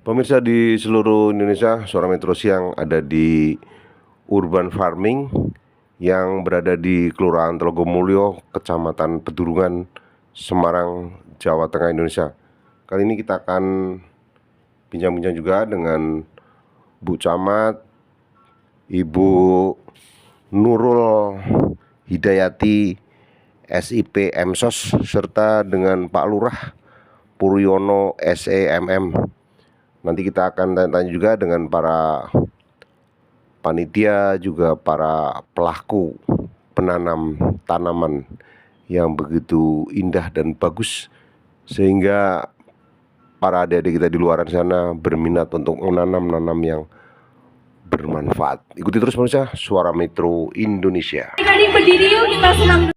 Pemirsa di seluruh Indonesia, Suara Metro Siang ada di urban farming yang berada di Kelurahan Telogomulyo, Kecamatan Pedurungan, Semarang, Jawa Tengah, Indonesia. Kali ini kita akan bincang-bincang juga dengan Bu Camat, Ibu Nurul Hidayati, SIP MSOS, serta dengan Pak Lurah Puryono SEMM. Nanti kita akan tanya-tanya juga dengan para panitia, juga para pelaku penanam tanaman yang begitu indah dan bagus, sehingga para adik-adik kita di luar sana berminat untuk menanam yang bermanfaat. Ikuti terus pemirsa Suara Metro Indonesia. Tadi berdiri yuk, kita senam dulu.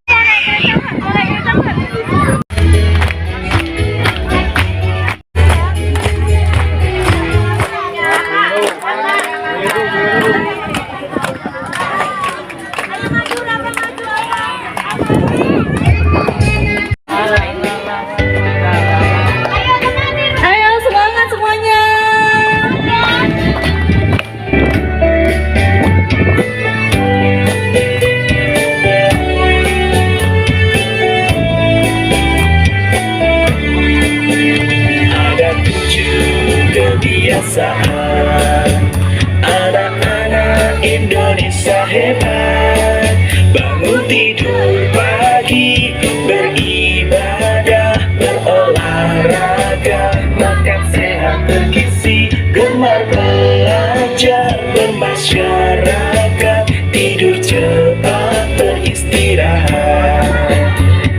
Anak-anak Indonesia hebat, bangun tidur pagi, beribadah, berolahraga, makan sehat bergizi, gemar belajar, bermasyarakat, tidur cepat, beristirahat.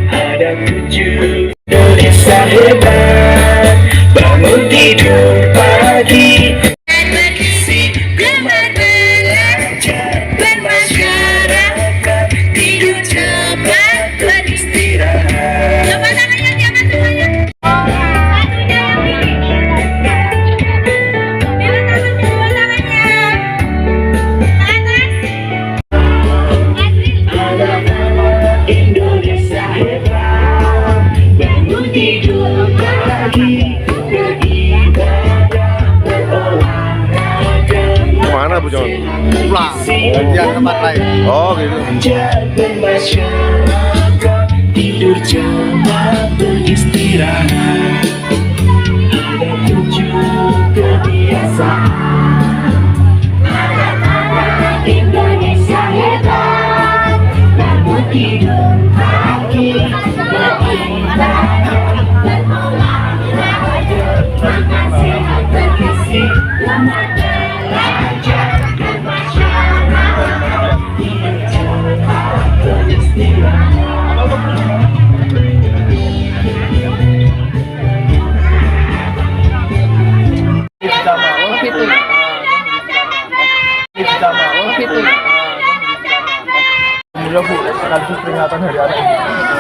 Ada 7 Indonesia hebat, bangun tidur pagi, bergizi, gemar belajar, bermasyarakat, tidur cepat, beristirahat. Coba tangannya diangkat semuanya. Anak-anak Indonesia hebat, bangun tidur pagi, Mana Bu Camat? Pulang, gantian tempat lain. Oh gitu. Bermasyarakat, tidur cepat, beristirahat. Ada 7 kebiasaan. Anak-anak Indonesia hebat, bangun tidur pagi, beribadah, berolahraga, makan sehat bergizi, gemar belajar, bermasyarakat, tidur cepat, beristirahat. Alhamdulillah Bu, sekaligus peringatan Hari Anak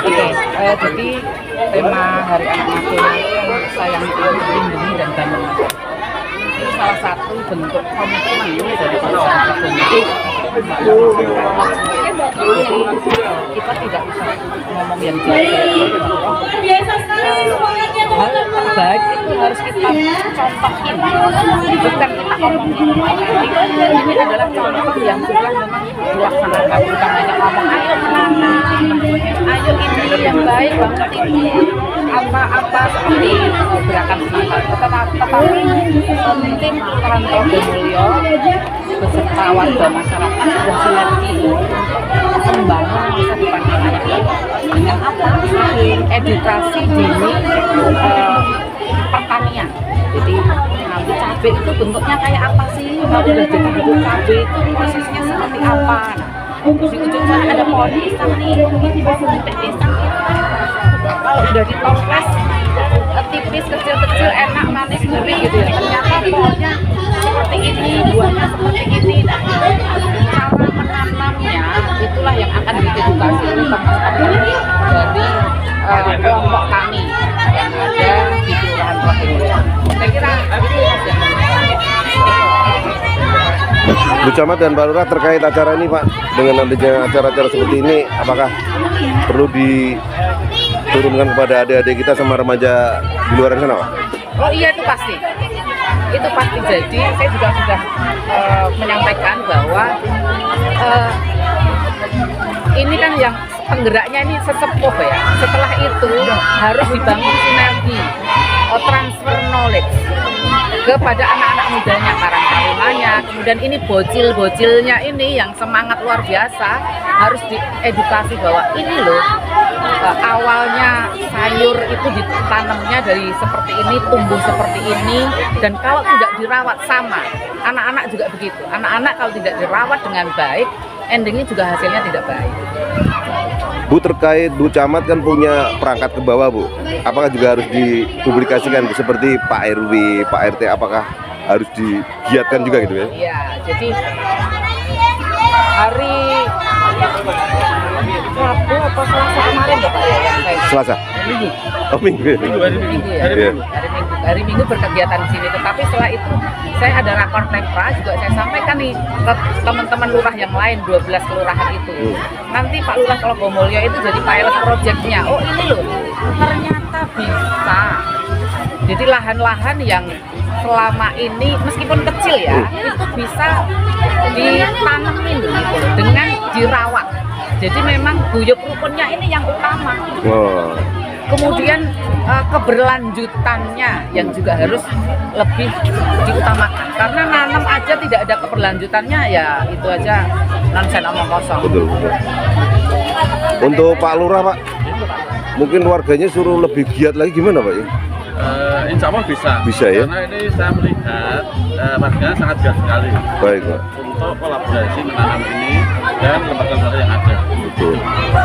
Indonesia. Jadi tema Hari Anak Nasional itu sayang lindungi dan bangun. Ini salah satu bentuk komitmen dari perusahaan komunitas. Jadi kita tidak bisa ngomong yang Biasa sekali semangatnya hal terbaik itu harus kita contohin, bukan kita ngomongin. Ini adalah contoh yang sudah memang dilaksanakan, bukan hanya ngomong ayo menanam, ayo ini yang baik banget ini apa-apa seperti gerakan semangat, tetapi tim Kelurahan Telogomulyo beserta warga masyarakat sudah sinergi membangun masa depan anak dengan apa? Edukasi dini pertanian. Jadi nanti cabai itu bentuknya kayak apa sih? Kalau udah jadi bentuk cabai itu prosesnya seperti apa? Di ujung sana ada pohon pisang nih, pohon pisang kalau udah ditoples tipis, kecil-kecil, enak, manis, gurih gitu ya. Ternyata pohonnya seperti ini, buahnya seperti ini. Nah, cara menanamnya itulah yang akan diedukasi oleh teman-teman dari kelompok kami yang ada di Kelurahan Telogomulyo. Saya kira itu yang Bu Camat dan Pak Lurah, terkait acara ini Pak, dengan adanya acara-acara seperti ini, apakah perlu diturunkan kepada adik-adik kita sama remaja di luar sana Pak? Oh iya, itu pasti. itu pasti jadi. Saya juga sudah menyampaikan bahwa ini kan yang penggeraknya ini sesepuh ya. Setelah itu harus dibangun sinergi, transfer knowledge kepada anak-anak mudanya, karang tarunanya. Kemudian ini bocil-bocilnya ini yang semangat luar biasa harus diedukasi bahwa ini loh awalnya sayur itu ditanamnya dari seperti ini, tumbuh seperti ini, dan kalau tidak dirawat sama anak-anak juga begitu. Anak-anak kalau tidak dirawat dengan baik, endingnya juga hasilnya tidak baik. Bu, terkait Bu Camat kan punya perangkat ke bawah, Bu. Apakah juga harus dipublikasikan seperti Pak RW, Pak RT, apakah harus digiatkan juga gitu ya? Iya, jadi hari Rabu atau Selasa kemarin ya Pak ya yang saya Selasa? Minggu. Oh, Minggu. Minggu ya. Iya. Hari Minggu berkegiatan di sini. Tetapi setelah itu saya ada rakor Pemprov juga saya sampaikan nih ke teman-teman lurah yang lain 12 kelurahan itu. Nanti Pak Lurah Telogomulyo itu jadi pilot project-nya. Oh ini loh, ternyata bisa. Jadi lahan-lahan yang selama ini meskipun kecil ya, itu bisa ditanemin gitu dengan dirawat. Jadi memang guyub rukunnya ini yang utama. Oh. Kemudian keberlanjutannya yang juga harus lebih diutamakan. Karena nanam aja tidak ada keberlanjutannya ya itu aja nonsen omong kosong. Betul. Untuk Pak Lurah, Pak, mungkin warganya suruh lebih giat lagi gimana, Pak? Insya Allah bisa. Bisa ya? Karena ini saya melihat warganya sangat giat sekali. Baik, Pak. Untuk kolaborasi menanam ini dan lembaga-lembaga yang ada. Betul.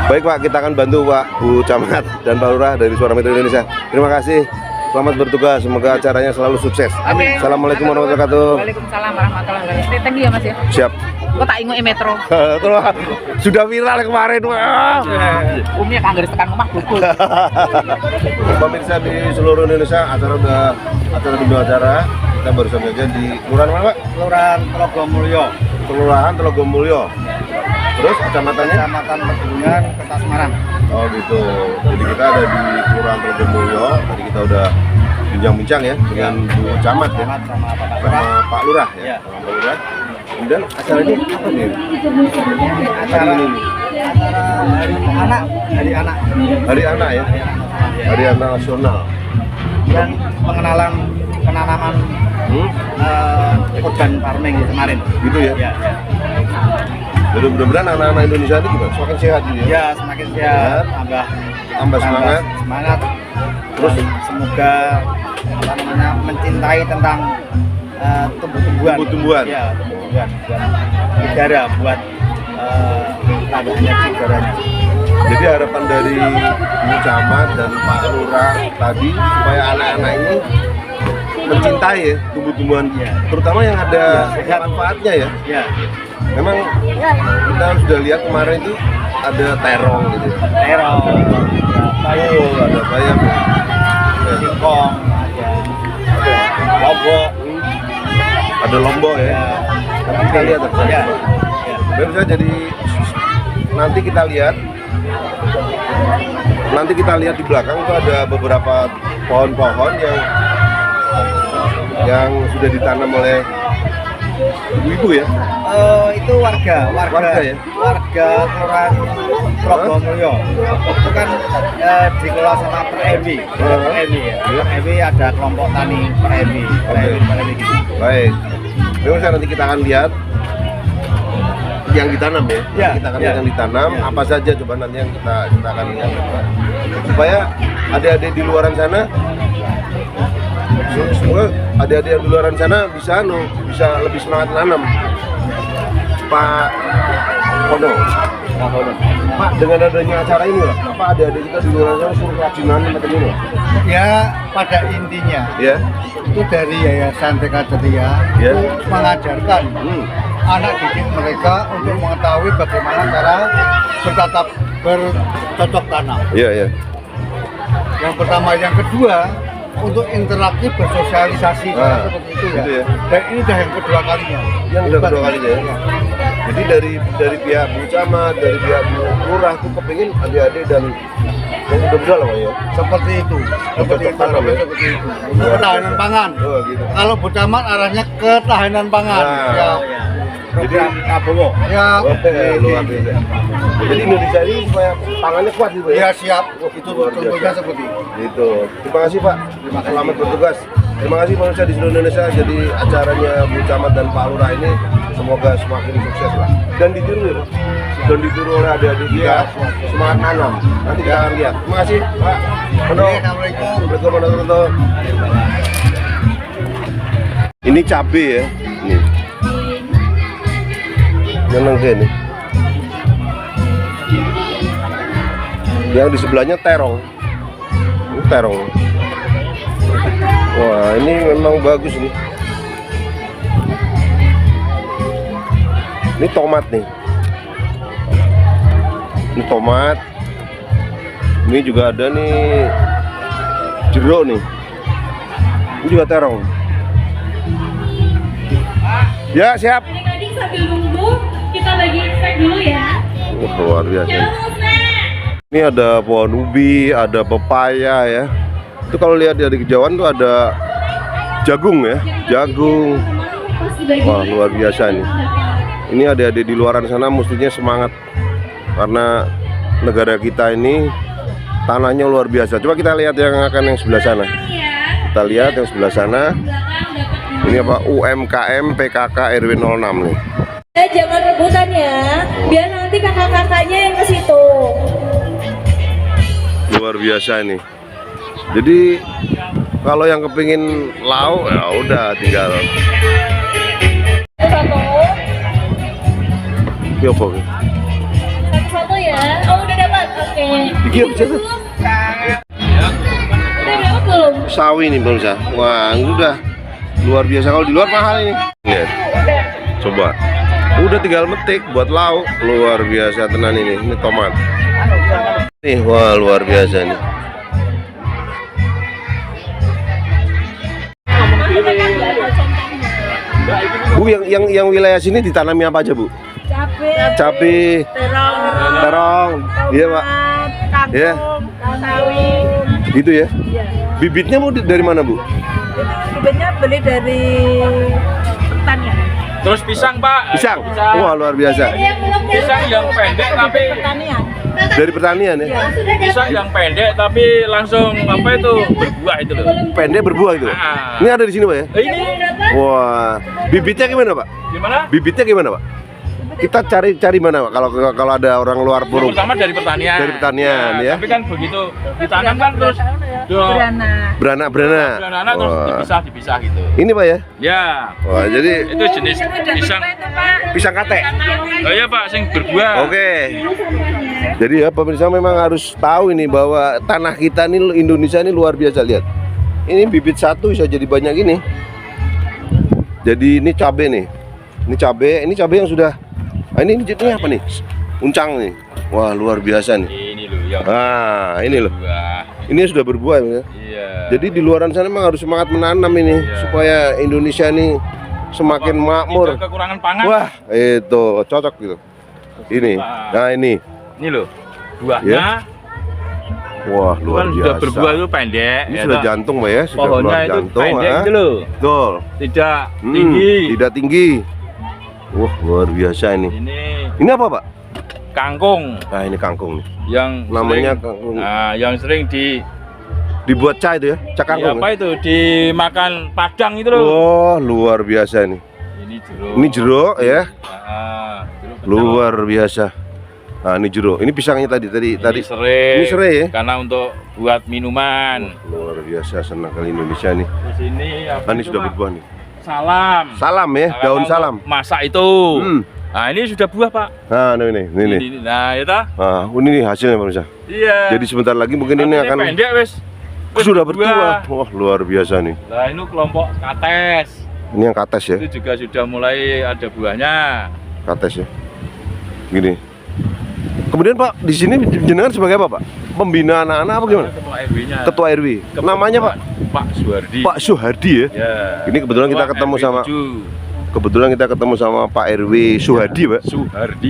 Baik, Pak, kita akan bantu Pak Bu Camat dan Pak Lurah dari Suara Metro Indonesia. Terima kasih. Selamat bertugas. Semoga acaranya selalu sukses. Amin. Assalamualaikum warahmatullahi wabarakatuh. Waalaikumsalam warahmatullahi wabarakatuh. Thank you ya Mas ya. Siap. Kok tak ingu metro. Terus sudah viral kemarin, Wah. Umumnya kan garis tekan rumah bukul. Pemirsa di seluruh Indonesia, acara dua acara. Kita baru saja di kelurahan mana, Pak? Kelurahan Telogomulyo, Kelurahan Telogomulyo. Terus kecamatannya? Kecamatan Pedungan, Kota Semarang. Oh gitu. Jadi kita ada di Kelurahan Telogomulyo. Tadi kita udah bincang-bincang ya dengan Bu Camat ya, Sama Pak sama Pak Lurah ya, Ya. sama Pak Lurah. Kemudian acara ini apa nih? Acara Hari Anak Hari Anak ya, Hari Anak Nasional. dan pengenalan penanaman urban farming kemarin. Gitu ya. Ya, ya. Jadi mudah-mudahan anak-anak Indonesia ini juga semakin sehat gitu ya. Ya, semakin sehat, Tambah semangat. Terus semoga mencintai tentang tumbuh-tumbuhan. Tumbuh-tumbuhan. Ya, tumbuh-tumbuhan dan udara buat tambahannya udaranya. Jadi harapan dari Bu Camat dan Pak Lurah tadi supaya anak-anak ini mencintai ya tumbuh-tumbuhan, Ya. terutama yang ada Ya. manfaatnya ya. Ya, Memang kita sudah lihat kemarin itu ada terong gitu. terong, Oh, ada bayam, singkong, ada lombok. ada lombok ya. Nanti kita lihat Ya, ya. bisa jadi nanti kita lihat di belakang itu ada beberapa pohon-pohon yang sudah ditanam oleh ibu-ibu ya. Itu warga ya? warga Kelurahan Telogomulyo. Itu kan dikelola sama PRMI. PRMI ya. PRMI ada kelompok tani PRMI. PRMI gitu. Baik. Bisa nanti kita akan lihat yang ditanam ya. Ya, Kita akan ya. lihat yang ditanam Ya. apa saja coba nanti yang kita akan lihat. Supaya adik-adik di luaran sana semoga adik-adik yang di luaran sana bisa lebih semangat nanam. Pak Kono. Pak, dengan adanya acara ini Pak, apa adik-adik kita di luaran sana suruh rajin nanam atau gimana? Ya, pada intinya Ya. itu dari Yayasan TK Setia Ya. itu mengajarkan anak didik mereka untuk mengetahui bagaimana cara bercocok tanam. Iya, iya. Yang pertama, yang kedua untuk interaktif bersosialisasi seperti itu ya. gitu ya. Dan ini udah yang kedua kalinya. Yang udah kedua kalinya ya. Jadi dari pihak Bu Camat, dari pihak Bu Lurah tuh kepingin adik-adik dan Yang udah besar lah Pak ya. Seperti itu. Seperti itu. Tanam ya? Seperti itu. Untuk ketahanan pangan. Oh gitu. Kalau Bucamat arahnya ketahanan pangan. Nah. Ya. Jadi Prabowo. Ya. Luar biasa. Jadi Indonesia ini supaya pangannya kuat gitu ya. Ya siap. Itu contohnya seperti itu. Gitu. Terima kasih Pak. Selamat bertugas. Terima kasih pemirsa di seluruh Indonesia. Jadi acaranya Bu Camat dan Pak Lurah ini semoga semakin sukses lah. Dan ditiru ya Pak. Dan ditiru oleh adik-adik kita. Semangat nanam. Nanti kita akan lihat. Terima kasih Pak. Assalamualaikum. Assalamualaikum. Ini cabai ya. Nih. Menang ini. Yang di sebelahnya terong. Ini terong. Wah, ini memang bagus nih. Ini tomat nih. Ini tomat. Ini juga ada nih jeruk nih. Ini juga terong. Ya, siap. Adik-adik sambil nunggu, kita bagi snack dulu ya. Wah, luar biasa. Jangan mau snack. Ini ada pohon ubi, ada pepaya ya. Itu kalau lihat dari kejauhan tuh ada jagung ya, jagung. Pas dibagi. Wah, luar biasa nih. Ini adik-adik di luaran sana mestinya semangat karena negara kita ini tanahnya luar biasa. Coba kita lihat yang sebelah sana. Kita lihat yang sebelah sana. Ini apa? UMKM PKK RW 06 nih. Jangan rebutan ya, biar nanti kakak-kakaknya yang ke situ. Luar biasa ini. Jadi kalau yang kepingin lauk ya udah tinggal. Satu, Ini apa? satu ya. Oh udah dapat, oke. Iki apa sih? Udah dapat belum? Sawi nih pemirsa. Wah, ini udah luar biasa. Kalau di luar mahal ini. Lihat. Coba. Udah tinggal metik buat lauk. Luar biasa tenan ini. Ini tomat. Nih, wah luar biasa nih. Bu, yang wilayah sini ditanami apa aja, Bu? Cabai, terong, iya Pak, ya, sawi. gitu ya. Bibitnya mau dari mana, Bu? Bibitnya beli dari pertanian. Terus pisang Pak. Pisang. Wah luar biasa. Pisang yang pendek tapi Pertanian. Dari pertanian ya. pisang yang pendek tapi langsung apa itu berbuah itu loh. Pendek berbuah itu. Ah. Ini ada di sini Pak ya. Ini Wah, bibitnya gimana Pak? gimana? Bibitnya gimana Pak? Kita cari mana Pak? Kalau ada orang luar Yang burung. pertama dari pertanian. Dari pertanian, Nah, ya. Tapi kan begitu ditanam kan terus Beranak. Beranak. terus Wah. dipisah gitu. Ini Pak ya. Ya, Wah, jadi itu jenis pisang. pisang kate. Oh iya Pak, sing berbuah. Oke. Jadi ya pemirsa memang harus tahu ini bahwa tanah kita ini Indonesia ini luar biasa. Lihat. Ini bibit satu bisa jadi banyak ini. Jadi ini cabai nih. Ini cabai yang sudah. Nah, ini apa nih? Uncang nih. Wah, luar biasa nih. Ini loh yang Ah, ini loh. berbuah. Ini sudah berbuah ya. Iya. Jadi di luaran sana memang harus semangat menanam ini supaya Indonesia ini semakin makmur. Tidak kekurangan pangan. Wah, itu cocok gitu. Ini. Nah, ini. Ini loh. Buahnya Ya. Wah, luar kan biasa. sudah berbuah itu pendek. Ini ya sudah toh. jantung, Pak ya, sudah Pohonnya keluar itu jantung, pendek ah. gitu loh. Betul. Tidak tinggi. Tidak tinggi. Wah, luar biasa ini. Ini apa, Pak? Kangkung Nah, ini kangkung nih. yang Namanya sering, kangkung. nah, yang sering Dibuat cah itu ya, cah kangkung. apa itu dimakan padang itu loh. Wah, luar biasa ini. Ini jeruk. Ini jeruk ya, Jeruk kecil. luar biasa. Nah, ini jeruk. Ini pisangnya tadi. Ini serai. Ini serai ya? Karena untuk buat minuman. Luar biasa, senang kali Indonesia nih. Terus ini apa Nah, ini itu, sudah Pak? berbuah nih. Salam. Salam ya, Nah, daun kalau salam. Masak itu. Nah, ini sudah buah, Pak. Nah, ini. Nah, itu. Nah, ini nih hasilnya pemirsa. Iya. Jadi sebentar lagi mungkin Tapi ini akan pendek wes. Wes sudah berbuah. berbuah. Wah, luar biasa nih. Nah, ini kelompok kates. Ini yang kates ya, Itu juga sudah mulai ada buahnya. kates ya. Gini. Kemudian Pak, di sini jenengan sebagai apa Pak? Pembina anak-anak apa gimana? Ketua RW-nya. Ketua RW. Namanya Pak? Pak Suhardi. Pak Suhardi ya. Ya. Ini kebetulan kita Ketua ketemu RW sama 7. kebetulan kita ketemu sama Pak RW Suhardi, Pak.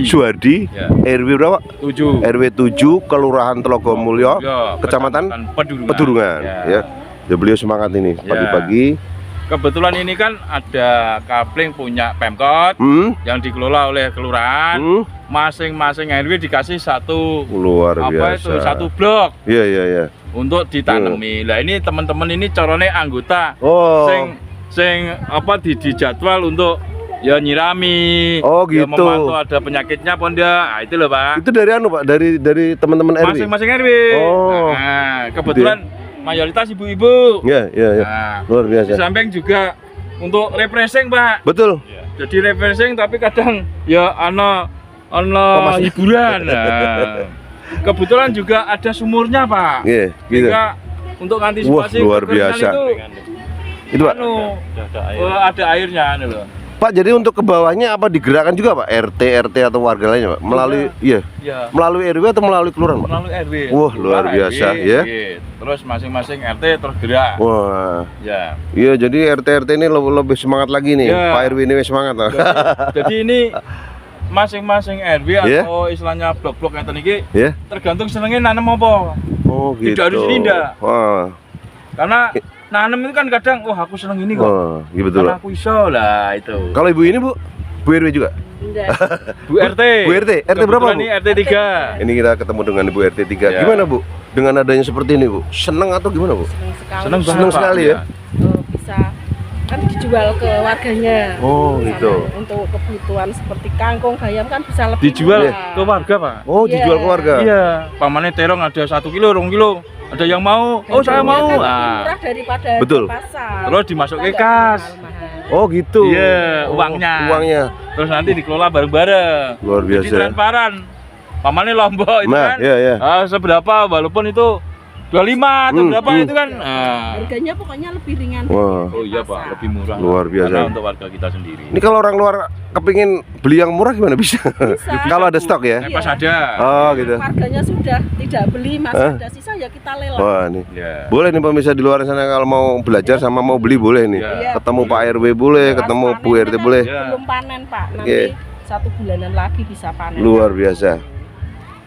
Suhardi. Ya. RW berapa? 7. RW 7 Kelurahan Telogomulyo, Ya, Kecamatan Pedurungan. Pedurungan. Ya. Ya, beliau semangat ini Ya. pagi-pagi. Kebetulan ini kan ada kapling punya Pemkot yang dikelola oleh kelurahan. Masing-masing RW dikasih satu Luar apa biasa. itu satu blok Iya, iya, iya. untuk ditanami. Lah ini teman-teman ini corone anggota Oh. sing apa di jadwal untuk ya nyirami. Oh, Ya, gitu. memantau ada penyakitnya apa enggak. Nah, itu loh, Pak. Itu dari anu, Pak, dari teman-teman RW. Masing-masing RW. Oh. Nah, kebetulan mayoritas ibu-ibu. Iya, iya, iya. Nah, Luar di biasa. samping juga untuk refreshing, Pak. Betul. Jadi refreshing tapi kadang ya ana Masih- hiburan. Nah, kebetulan juga ada sumurnya, Pak. Iya, gitu. Sehingga untuk antisipasi Wah, luar kekeringan biasa. itu Itu, Pak. anu, ada airnya anu loh. Pak, jadi untuk ke bawahnya apa digerakkan juga, Pak? RT atau warga lainnya, Pak? Melalui iya. Ya, Melalui RW atau melalui kelurahan, Pak? melalui RW. Wah, luar Keluar biasa, ya. Terus masing-masing RT terus gerak. Wah. Ya. Iya, jadi RT ini lebih semangat lagi nih. Ya. Pak RW ini semangat. Pak. Jadi ini masing-masing RW Ya. atau istilahnya blok-blok yang iki Ya. tergantung senengnya nanam apa. Oh, gitu. Tidak harus ini, ndak. Wah. Karena nanam itu kan kadang, oh aku seneng ini kok. Oh, iya betul, Karena Pak. aku iso lah itu. Kalau ibu ini, Bu RW juga? Enggak. Bu RT. Bu RT berapa, Kebetulan Bu? Ini RT 3. Ini kita ketemu dengan Ibu RT 3. Ya. Gimana, Bu? Dengan adanya seperti ini, Bu? Seneng atau gimana, Bu? Senang sekali. Seneng banget, Seneng Pak. sekali ya? Bisa kan dijual ke warganya. Oh, Sama gitu. Untuk kebutuhan seperti kangkung, bayam kan bisa lebih Dijual murah. ke warga, Pak. Oh, Iya. dijual ke warga? Iya. Pamane terong ada 1 kilo, 2 kilo. Ada yang mau. Oh, saya mau. Kan lebih Ah. murah daripada Betul. di pasar. Terus dimasuk ke Kita nggak kas. mahal-mahal. Oh, gitu. Iya, Oh, uangnya. Uangnya. Terus nanti dikelola bareng-bareng. Luar biasa. Jadi transparan. Pamane lombok itu Nah, kan. iya, iya. Seberapa walaupun itu 25 atau berapa itu kan. Harganya pokoknya lebih ringan. Wah. Oh iya, Pak, lebih murah. Luar biasa. Karena untuk warga kita sendiri. Ini kalau orang luar kepingin beli yang murah gimana bisa? Bisa. Kalau ada stok ya? Pas ada. Oh, gitu. Warganya sudah tidak beli, masih Hah? ada sisa ya kita lelang. Wah, nih. Ya. Boleh nih pemirsa di luar sana kalau mau belajar sama mau beli boleh nih. Iya. Ketemu Pak RW boleh, Pas ketemu panen Bu RT kan boleh. Iya. Belum panen Pak, nanti Oke. 1 bulanan lagi bisa panen. Luar biasa.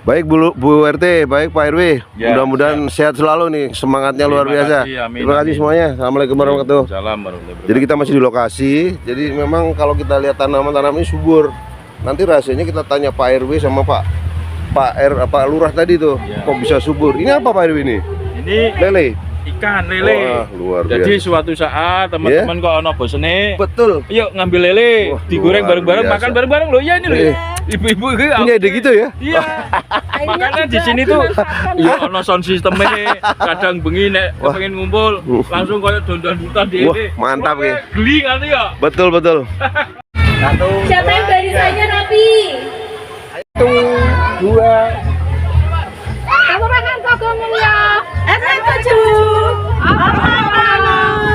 Baik Bu RT, baik Pak RW. Ya, Mudah-mudahan sehat selalu nih, semangatnya luar Terima biasa. kasih, amin, Terima kasih amin. semuanya. Assalamualaikum warahmatullahi wabarakatuh. Salam warahmatullahi Jadi kita masih di lokasi. Jadi memang kalau kita lihat tanaman-tanaman ini subur. Nanti rahasianya kita tanya Pak RW sama Pak Lurah tadi tuh. Ya. Kok bisa subur? Ini apa Pak RW ini? Ini Lele. ikan lele. Wah, luar Jadi biasa. suatu saat teman-teman kok ono bosene, Betul. yuk ngambil lele, Wah, digoreng luar bareng-bareng, biasa. makan bareng-bareng loh. Ya ini loh. Eh. Ibu-ibu Punya ide gitu ya? Iya. Airnya Makanya di juga sini tuh dimanfaatkan. ya ono sound sistemnya, kadang bengi nek Wah. pengen ngumpul langsung koyo dondan-dondan di Wah, mantap ya. Geli kali ya. Betul betul. Siapa yang barisannya rapi? Kelurahan Telogomulyo. SM7.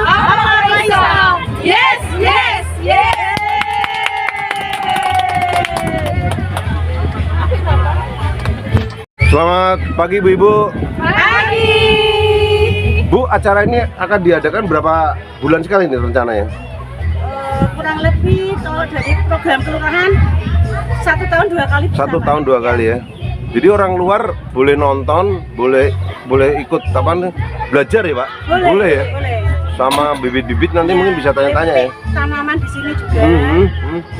Apa iso? Yes, yes, yes. Selamat pagi Bu-ibu. Pagi. Bu, acara ini akan diadakan berapa bulan sekali nih rencananya? Kurang lebih kalau dari program kelurahan 1 tahun 2 kali. 1 tahun 2 kali ya. Jadi orang luar boleh nonton, boleh ikut apa nih, belajar ya Pak? Boleh ya. Boleh. Sama bibit-bibit nanti mungkin bisa tanya-tanya ya. Tanaman di sini juga.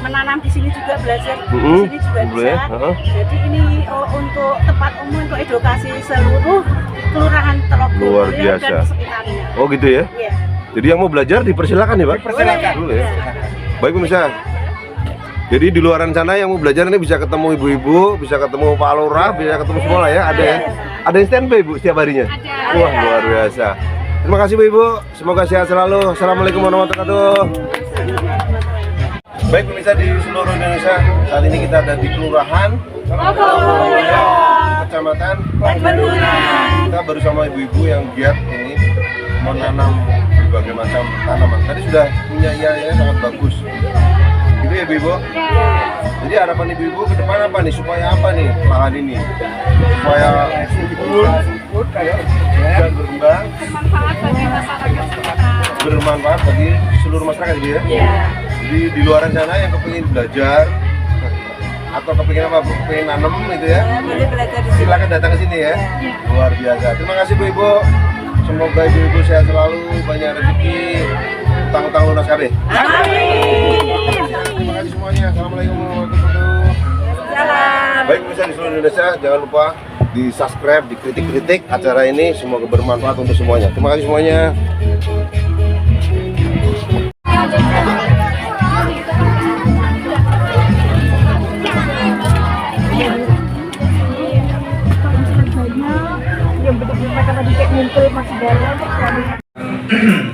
Menanam di sini juga belajar. Di sini juga Boleh. bisa. Jadi ini untuk tempat umum untuk edukasi seluruh kelurahan Telogomulyo Luar biasa. dan sekitarnya. Oh gitu ya. Iya. Jadi yang mau belajar dipersilakan ya Pak? Dipersilakan. Boleh ya. Baik pemirsa. Jadi di luaran sana yang mau belajar ini bisa ketemu ibu-ibu, bisa ketemu Pak Lurah, bisa ketemu semua lah ya. Ada ya. Ada yang standby Bu setiap harinya. Wah luar biasa. Terima kasih Bu Ibu. Semoga sehat selalu. Assalamualaikum warahmatullahi wabarakatuh. Baik pemirsa di seluruh Indonesia, saat ini kita ada di Kelurahan Telogomulyo, Kecamatan Pedurungan. Kita baru sama ibu-ibu yang giat ini menanam berbagai macam tanaman. Tadi sudah punya yang sangat bagus. Gitu ya ibu-ibu? Jadi harapan ibu-ibu ke depan apa nih? Supaya apa nih lahan ini? Supaya subur dan berkembang, Bermanfaat bagi masyarakat sekitar. bermanfaat bagi seluruh masyarakat gitu ya? Iya. Jadi di luar sana yang kepingin belajar atau kepingin apa, kepingin nanam itu ya, boleh belajar di sini. silakan datang ke sini ya. Luar biasa. Terima kasih Bu Ibu. Semoga Ibu sehat selalu, banyak rezeki, utang-utang lunas kabeh. Terima kasih semuanya. Assalamualaikum warahmatullahi wabarakatuh. Salam. Baik pemirsa di seluruh Indonesia, jangan lupa di subscribe, dikritik acara ini, semoga bermanfaat untuk semuanya. Terima kasih semuanya.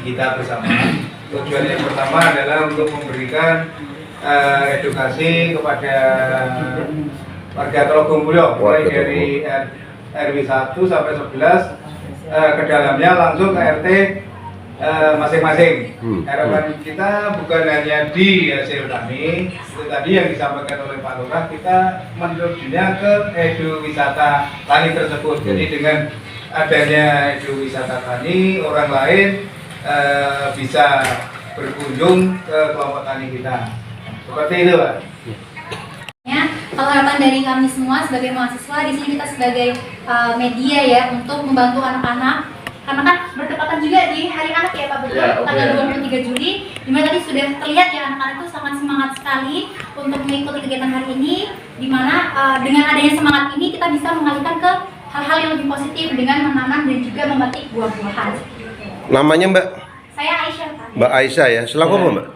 Kita bersama. Tujuan yang pertama adalah untuk memberikan edukasi kepada warga Telogomulyo, mulai dari RW 1 sampai 11 ke dalamnya langsung ke RT masing-masing. Harapan kita bukan hanya di hasil tani, itu tadi yang disampaikan oleh Pak Lurah, kita menujunya ke edu wisata tani tersebut. Jadi dengan adanya edu wisata tani, orang lain bisa berkunjung ke kelompok tani kita. Seperti itu, Pak. Ya, kalau harapan dari kami semua sebagai mahasiswa di sini, kita sebagai media ya untuk membantu anak-anak, karena kan berdekatan juga di Hari Anak ya Pak, betul, tanggal 23 Juli, dimana tadi sudah terlihat ya anak-anak itu sangat semangat sekali untuk mengikuti kegiatan hari ini, dimana dengan adanya semangat ini kita bisa mengalihkan ke hal-hal yang lebih positif dengan menanam dan juga memetik buah-buahan. Namanya Mbak? Saya Aisyah Pak. Mbak Aisyah ya. Selaku apa Mbak?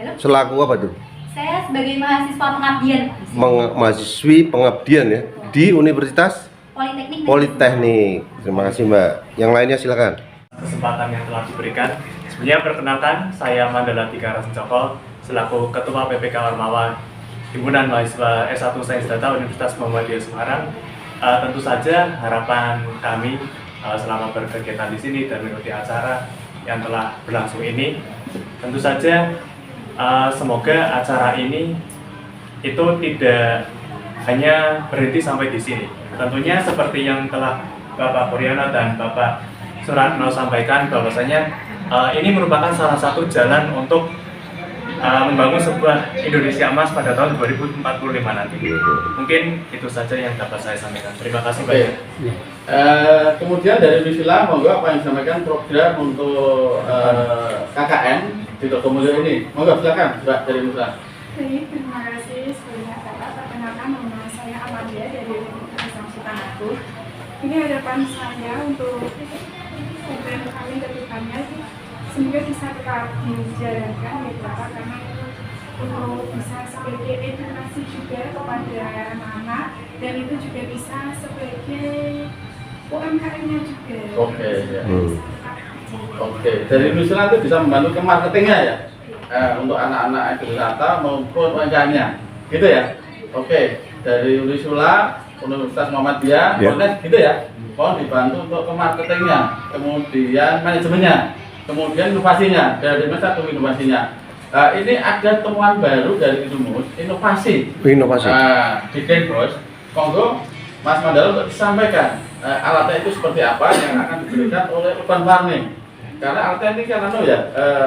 Halo? Selaku apa tuh? Saya sebagai mahasiswa pengabdian Pak. Mahasiswi pengabdian ya di Universitas Politeknik. Politeknik. Terima kasih Mbak. Yang lainnya silakan. Kesempatan yang telah diberikan. Sebenarnya perkenalkan, saya Mandala Tika Rasencokol selaku Ketua PPK Ormawa Himpunan Mahasiswa S1 Sains Data Universitas Muhammadiyah Semarang. Tentu saja harapan kami selama berkegiatan di sini dan mengikuti acara yang telah berlangsung ini, tentu saja semoga acara ini itu tidak hanya berhenti sampai di sini. Tentunya seperti yang telah Bapak Puryono dan Bapak Suratno sampaikan, bahwasanya ini merupakan salah satu jalan untuk membangun sebuah Indonesia emas pada tahun 2045 nanti. Mungkin itu saja yang dapat saya sampaikan. Terima kasih banyak. Kemudian dari Wisila, monggo apa yang disampaikan program untuk KKN di Telogomulyo ini. Monggo silakan Mbak dari Wisila. Baik, terima kasih sebelumnya Bapak. Perkenalkan nama saya Amalia dari Universitas Sultan. Ini harapan saya untuk program kami ke depannya, semoga bisa tetap dijalankan ya Bapak, karena untuk bisa sebagai edukasi juga kepada anak-anak, dan itu juga bisa sebagai UMKM-nya juga. Oke, ya. Oke, dari Wisila itu bisa membantu ke marketingnya ya, untuk anak-anak wisata maupun UMKM-nya, gitu ya. Oke, dari Wisula Universitas Muhammadiyah, gitu ya. Mohon dibantu untuk ke marketingnya, kemudian manajemennya, kemudian inovasinya, dari mana satu inovasinya. Ini ada temuan baru dari Inumus, inovasi. Di Denbos, monggo Mas Mandala untuk disampaikan alatnya itu seperti apa yang akan diberikan oleh urban farming. Karena alatnya ini kan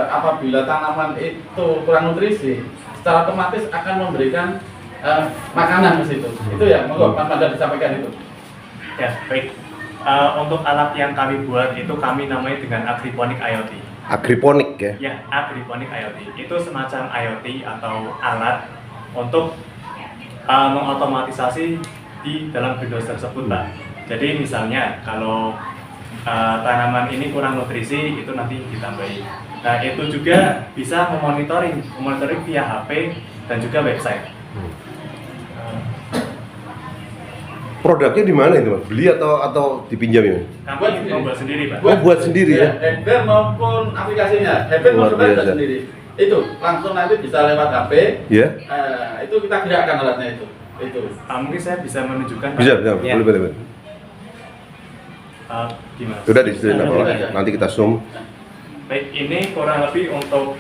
apabila tanaman itu kurang nutrisi, secara otomatis akan memberikan makanan ke situ. Itu ya, monggo Mas Mandala disampaikan itu. Ya, baik. Untuk alat yang kami buat itu kami namai dengan Agriponik IoT. Agriponik ya? Ya, Agriponik IoT. Itu semacam IoT atau alat untuk mengotomatisasi di dalam greenhouse tersebut, Pak. Jadi misalnya kalau tanaman ini kurang nutrisi, itu nanti ditambahi. Nah, itu juga bisa memonitoring via HP dan juga website. Produknya di mana itu, Mas? Beli atau dipinjam ya? Kami membuat sendiri, Pak. Buat sendiri ya? Hardware maupun aplikasinya. Hardware maupun aplikasi sendiri. Itu langsung nanti bisa lewat HP. Iya. Itu kita gerakkan alatnya itu. Mungkin saya bisa menunjukkan. Bisa, ya. boleh. Gimana? Sudah disediain apa? Nanti kita zoom. Baik, ini kurang lebih untuk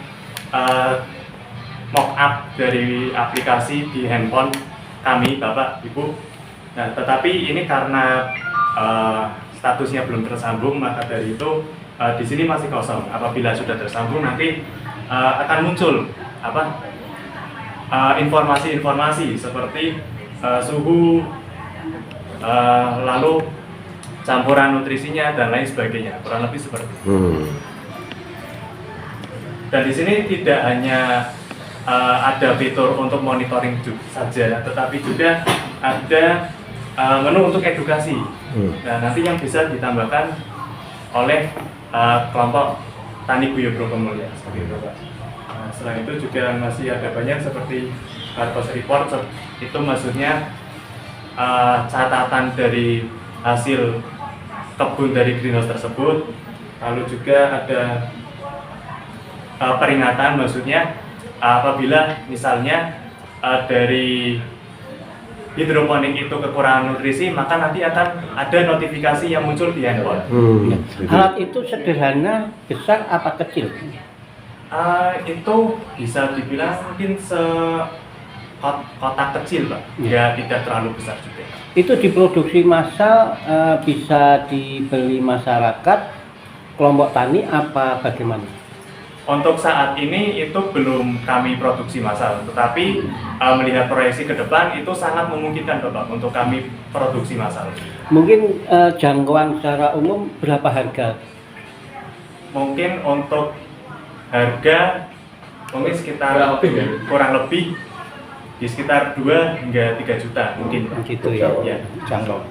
mock up dari aplikasi di handphone kami, Bapak, Ibu. Nah, tetapi ini karena statusnya belum tersambung, maka dari itu di sini masih kosong. Apabila sudah tersambung, nanti akan muncul informasi-informasi seperti suhu, lalu campuran nutrisinya dan lain sebagainya, kurang lebih seperti itu. Dan di sini tidak hanya ada fitur untuk monitoring saja, tetapi juga ada menu untuk edukasi. Nah, nanti yang bisa ditambahkan oleh kelompok Tani Guyo Brongkomulyo seperti itu, Pak. Nah, selain itu juga masih ada banyak seperti harvest report, itu maksudnya catatan dari hasil kebun dari greenhouse tersebut. Lalu juga ada peringatan, maksudnya apabila misalnya dari hidroponik itu kekurangan nutrisi, maka nanti akan ada notifikasi yang muncul di handphone. Alat itu sederhana, besar apa kecil? Itu bisa dibilang mungkin kotak kecil, Pak. Ya, tidak terlalu besar juga. Itu diproduksi massal, bisa dibeli masyarakat, kelompok tani apa bagaimana? Untuk saat ini itu belum kami produksi massal, tetapi melihat proyeksi ke depan itu sangat memungkinkan, Bapak, untuk kami produksi massal. Mungkin jangkauan secara umum berapa harga? Mungkin untuk harga mungkin sekitar kurang lebih di sekitar 2 hingga 3 juta mungkin. Gitu ya. Ya, jangkau.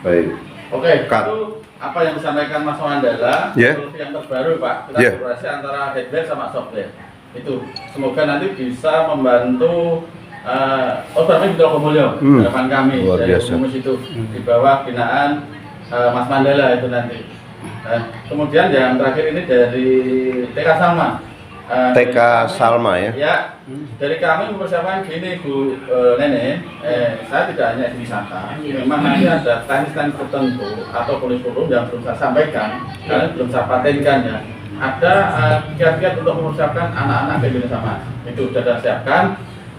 Baik. Oke, itu apa yang disampaikan Mas Mandala, solusi yang terbaru, Pak. Kita kolaborasi antara hardware sama software. Itu semoga nanti bisa membantu Barming Brongkomulyo harapan kami dari rumus itu di bawah binaan Mas Mandala itu nanti. Kemudian yang terakhir ini dari TK Salma. TK Salma ya? Ya, dari kami mempersiapkan gini Bu Nenek, saya tidak hanya di wisata, memang nanti ada teknis-teknis tertentu atau kurikulum yang belum saya sampaikan, karena belum saya patenkan ya. Ada kiat-kiat untuk mempersiapkan anak-anak ke Indonesia Mas, itu sudah saya siapkan,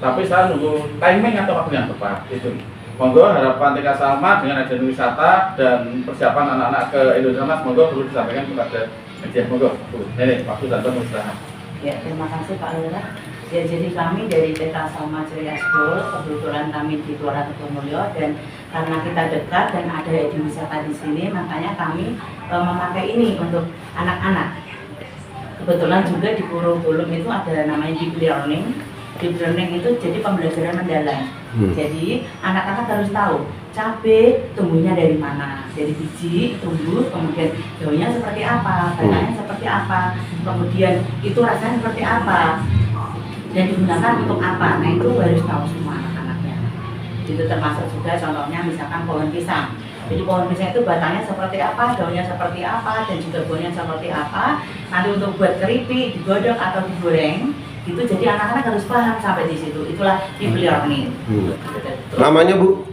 tapi saya nunggu timing atau waktu yang tepat, itu. Monggo harapan TK Salma dengan agen wisata dan persiapan anak-anak ke Indonesia Mas, monggo perlu disampaikan kepada media, monggo Bu Nenek, waktu dan tempat istirahat. Ya, terima kasih Pak Lurah. Ya, jadi kami dari TK Salma Ceria School, kebetulan kami di Kelurahan Brongkomulyo, dan karena kita dekat dan ada di wisata di sini, makanya kami memakai ini untuk anak-anak. Kebetulan juga di kurikulum itu ada namanya deep learning. Deep learning itu jadi pembelajaran mendalam. Jadi anak-anak harus tahu cabai tumbuhnya dari mana, dari biji tumbuh, kemudian daunnya seperti apa, batangnya seperti apa, kemudian itu rasanya seperti apa, dan digunakan untuk apa. Nah, itu harus tahu semua anak-anaknya. Itu termasuk juga contohnya misalkan pohon pisang. Jadi pohon pisang itu batangnya seperti apa, daunnya seperti apa, dan juga buahnya seperti apa. Nanti untuk buat keripik, digodok atau digoreng, itu jadi anak-anak harus paham sampai di situ. Itulah deep learning. Namanya Bu?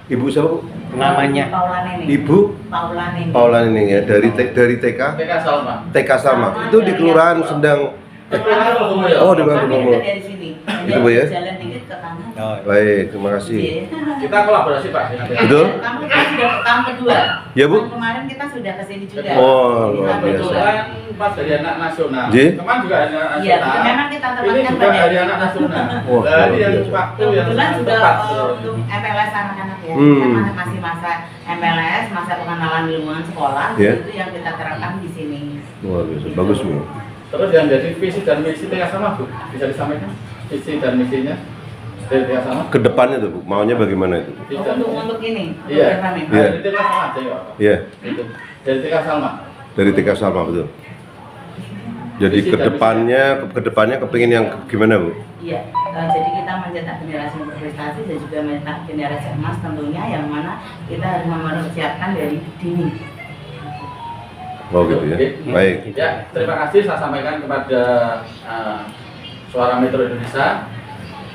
Ibu siapa Bu? Namanya Paula Neneng. Ibu? Paula Neneng ya, dari TK? TK Salma. TK Salma. Itu di Kelurahan Sendang. Oh, di Brongkomulyo. Dari sini. Itu Bu ya? Jalan dikit ke kanan. Baik, terima kasih. Kita kolaborasi Pak. Betul? Kamu sudah tahun kedua. Ya Bu? Tahun kemarin kita sudah kesini juga. Oh, luar biasa. Kebetulan pas dari anak nasional. Kemarin juga ada anak Iya, nasional. memang kita Ini tempatkan juga pada hari anak nasional. Jadi yang waktu yang kebetulan sudah tepat. untuk MPLS anak-anak ya. Kita masih masa MPLS, masa pengenalan lingkungan sekolah, itu yang kita terapkan di sini. Luar biasa, bagus Bu. Terus yang jadi visi dan misi TK Salma Bu, bisa disampaikan visi dan misinya dari TK Salma? Kedepannya tuh Bu, maunya bagaimana itu? Untuk ini, Iya. untuk Dari TK Salma aja ya Pak. Iya. Itu dari TK Salma. Dari TK Salma betul. Jadi kedepannya kepingin yang gimana Bu? Iya, jadi kita mencetak generasi berprestasi dan juga mencetak generasi emas tentunya, yang mana kita harus mempersiapkan dari dini. Oh gitu ya. Baik. Ya, terima kasih saya sampaikan kepada Suara Metro Indonesia,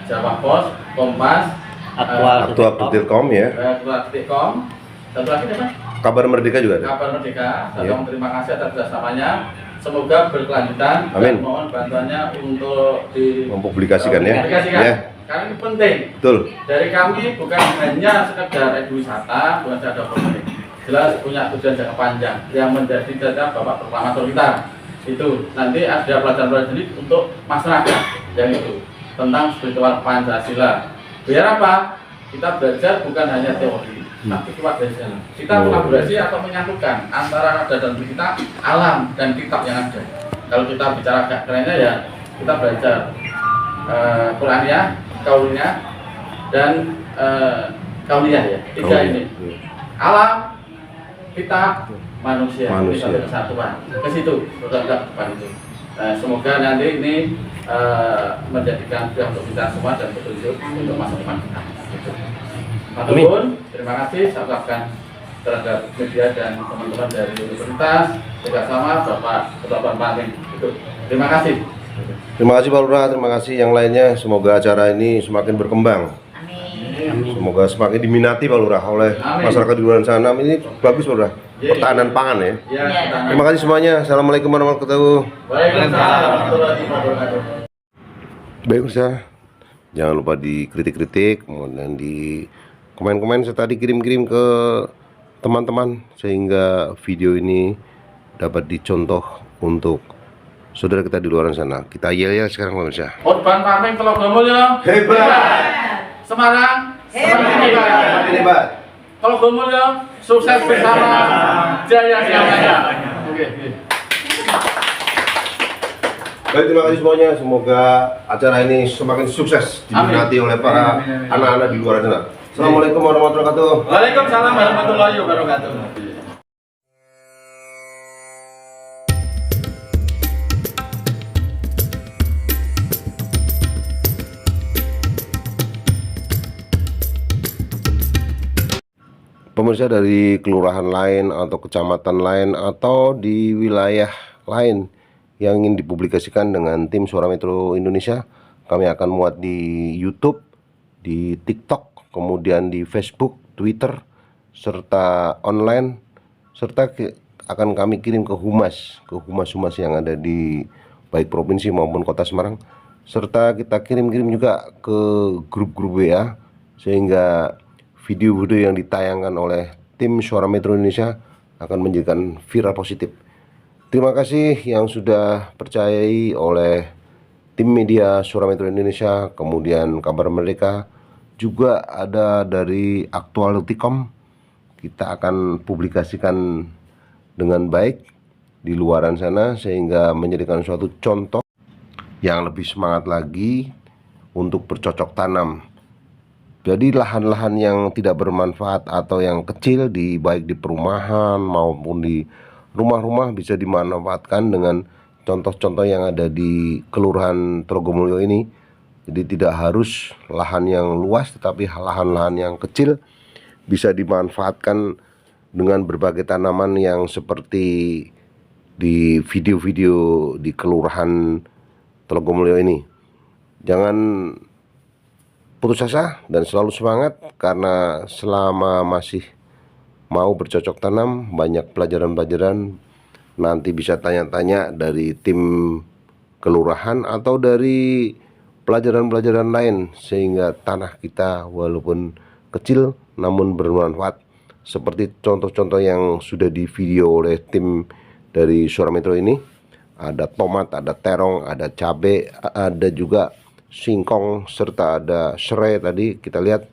Jawa Pos, Kompas, Aktual.com ya. Aktual.com. Satu lagi apa? Kabar Merdeka juga ada. Kabar Merdeka. Saya terima kasih atas kerjasamanya. Semoga berkelanjutan. Amin. Dan mohon bantuannya untuk Mempublikasikan ya. Ya. Karena ini penting. Betul. Dari kami bukan hanya sekedar ekowisata, bukan saja politik. Jelas punya tujuan jangka panjang yang menjadi data Bapak Proklamator kita. Itu nanti ada pelajaran-pelajaran untuk masyarakat yang itu. tentang spiritual Pancasila. Biar apa? Kita belajar bukan hanya teori, tapi kuat dari jalan. Kita kolaborasi atau menyatukan antara nada dan kita, alam dan kitab yang ada. Kalau kita bicara agak kerennya ya, kita belajar Qur'aniyah, Kauniyah, dan Kauniyah ya. Tiga ini. Alam, kitab, manusia. Kita kesatuan. Ke situ, bergerak ke depan itu. Semoga nanti ini menjadikan pilihan untuk kita semua dan petunjuk untuk masa depan kita. Maturnuwun, terima kasih saya ucapkan terhadap media dan teman-teman dari universitas, juga sama Bapak Ketua Parlim. Terima kasih. Terima kasih Pak Lurah, terima kasih yang lainnya. Semoga acara ini semakin berkembang. Amin. Semoga semakin diminati Pak Lurah oleh masyarakat di luar sana. Ini bagus Pak Lurah. Pertahanan pangan ya. Terima kasih semuanya. Assalamualaikum warahmatullahi wabarakatuh. Waalaikumsalam warahmatullahi wabarakatuh. Baik pemirsa, jangan lupa dikritik-kritik, kemudian di komen-komen serta dikirim-kirim ke teman-teman sehingga video ini dapat dicontoh untuk saudara kita di luar sana. Kita yel-yel sekarang pemirsa. Urban Farming Telogomulyo hebat. Semarang hebat. Telogomulyo sukses bersama, jaya. Oke. Baik, terima kasih semuanya. Semoga acara ini semakin sukses diminati oleh para anak-anak di luar sana. Assalamualaikum warahmatullahi wabarakatuh. Waalaikumsalam warahmatullahi wabarakatuh. Pemirsa dari kelurahan lain atau kecamatan lain atau di wilayah lain yang ingin dipublikasikan dengan tim Suara Metro Indonesia, kami akan muat di YouTube, di TikTok, kemudian di Facebook, Twitter, serta online, serta akan kami kirim ke humas-humas yang ada di baik provinsi maupun kota Semarang, serta kita kirim-kirim juga ke grup-grup WA sehingga video-video yang ditayangkan oleh tim Suara Metro Indonesia akan menjadikan viral positif. Terima kasih yang sudah percayai oleh tim media Suara Metro Indonesia, kemudian Kabar Merdeka, juga ada dari Aktualitikom. Kita akan publikasikan dengan baik di luaran sana sehingga menjadikan suatu contoh yang lebih semangat lagi untuk bercocok tanam. Jadi lahan-lahan yang tidak bermanfaat atau yang kecil baik di perumahan maupun di rumah-rumah bisa dimanfaatkan dengan contoh-contoh yang ada di Kelurahan Telogomulyo ini. Jadi tidak harus lahan yang luas, tetapi lahan-lahan yang kecil bisa dimanfaatkan dengan berbagai tanaman yang seperti di video-video di Kelurahan Telogomulyo ini. Jangan putus asa dan selalu semangat, karena selama masih mau bercocok tanam, banyak pelajaran-pelajaran. Nanti bisa tanya-tanya dari tim kelurahan atau dari pelajaran-pelajaran lain, sehingga tanah kita walaupun kecil namun bermanfaat. Seperti contoh-contoh yang sudah di video oleh tim dari Suara Metro ini. Ada tomat, ada terong, ada cabai, ada juga singkong, serta ada serai tadi kita lihat.